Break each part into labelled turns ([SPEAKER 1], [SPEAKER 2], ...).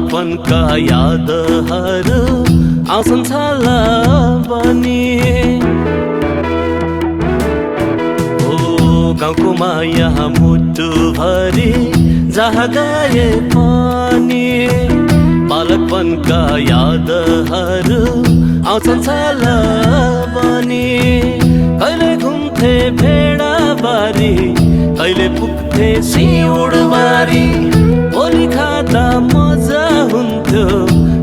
[SPEAKER 1] बालकपनका यादहरू आउँछन् छाला बनी। ओ गाउँको माया मुटुभरि जहाँ गए पनि बालकपनका यादहरू आउँछन् छाला बनी। कहिले घुम्थे भेडाबारी, कहिले पुग्थे सिउँडबारी, बोली खाँदा मजा हुन्थ्यो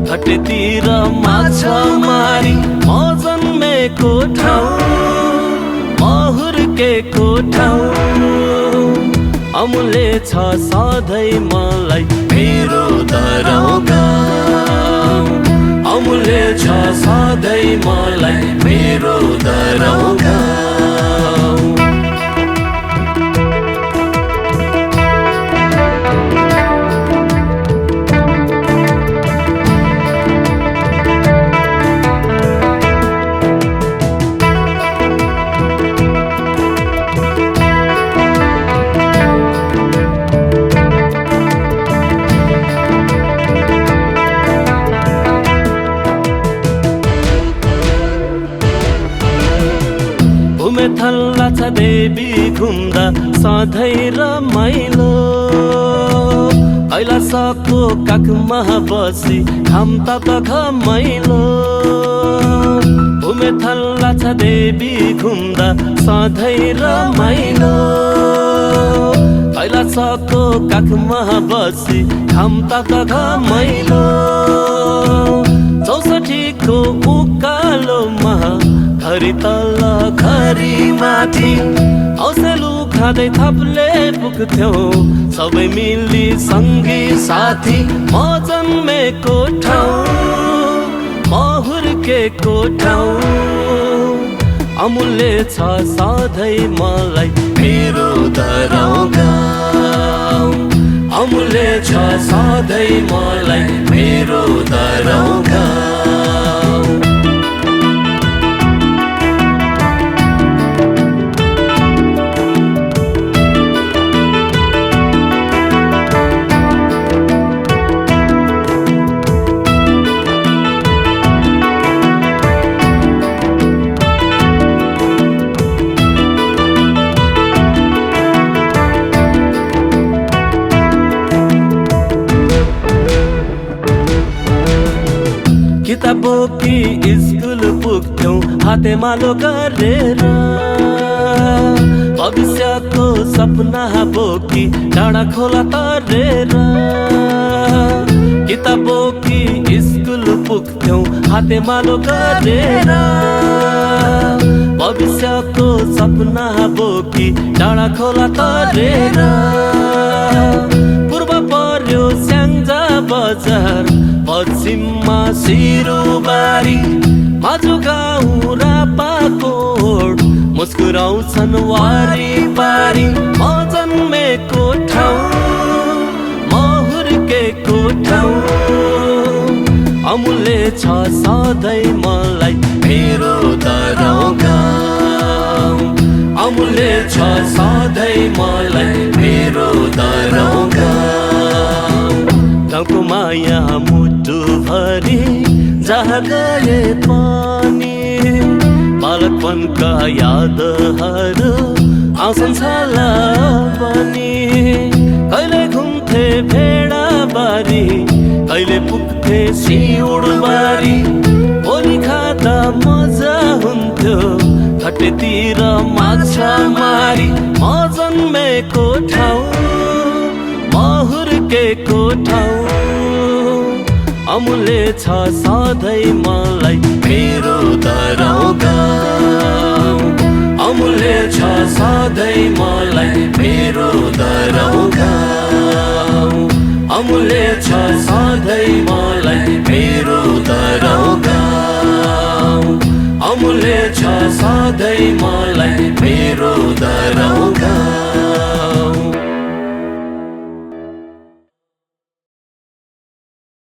[SPEAKER 1] घाटतिर माछा मारी। म जन्मेको ठाउँ, म हुर्केको ठाउँ, अमूल्य छ सधैँ मलाई मेरो दरौँ गाउँ। अमूल्य छ सधैँ मलाई मेरो दरौँ गाउँ। थल्ला छ देवी घुम्दा सधैँ रमाइलो। कैलाशको काखमा बसी खाम्ता त घमाइलो। घुमे थल्ला छ देवी घुम्दा सधैँ रमाइलो। कैलाशको काखमा बसी खाम्ता त घमाइलो। 64को उकालोमा घरी तल घरी माथि औसेलु खाँदै थप्ले पुग्थ्यौं सबै मिली सँगी साथी। म जन्मेको ठाउँ, म हुर्केको ठाउँ, अमूल्य छ सधैँ मलाई मेरो दरौँ गाउँ। अमूल्य छ सधैँ मलाई मेरो दरौँ गाउँ। किताब बोकी स्कुल पुग्थ्यौं हातेमालो गरेर। भविष्यको सपना बोकी डाँडा खोला तरेर। किताब बोकी स्कुल पुग्थ्यौं हातेमालो गरेर। भविष्यको सपना बोकी डाँडा खोला तरेर। पूर्व पर्यो स्याङ्जा बजार, पश्चिममा सिरुबारी, माझो गाउँ रापाकोट मुस्कुराउँछन् वारी पारी। म जन्मेको ठाउँ, म हुर्केको ठाउँ, अमूल्य छ सधैँ मलाई मेरो दरौँ गाउँ। अमूल्य छ सधैँ मलाई मेरो दरौँ गाउँ। गाउँको माया मुटुभरि जहाँ गए पनि बालकपनका यादहरू आउँछन् छाला बनी। कहिले घुम्थे भेडाबारी, कहिले पुग्थे सिउँडबारी, बोली खाँदा मजा हुन्थ्यो घाटतिर माछा मारी। म जन्मेको ठाउँ, म हुर्केको ठाउँ, अमूल्य छ सधैँ मलाई मेरो दरौँ गाउँ। अमूल्य छ सधैँ मलाई मेरो दरौँ गाउँ। अमूल्य छ सधैँ मलाई मेरो दरौँ गाउँ। अमूल्य छ सधैँ मलाई मेरो दरौँ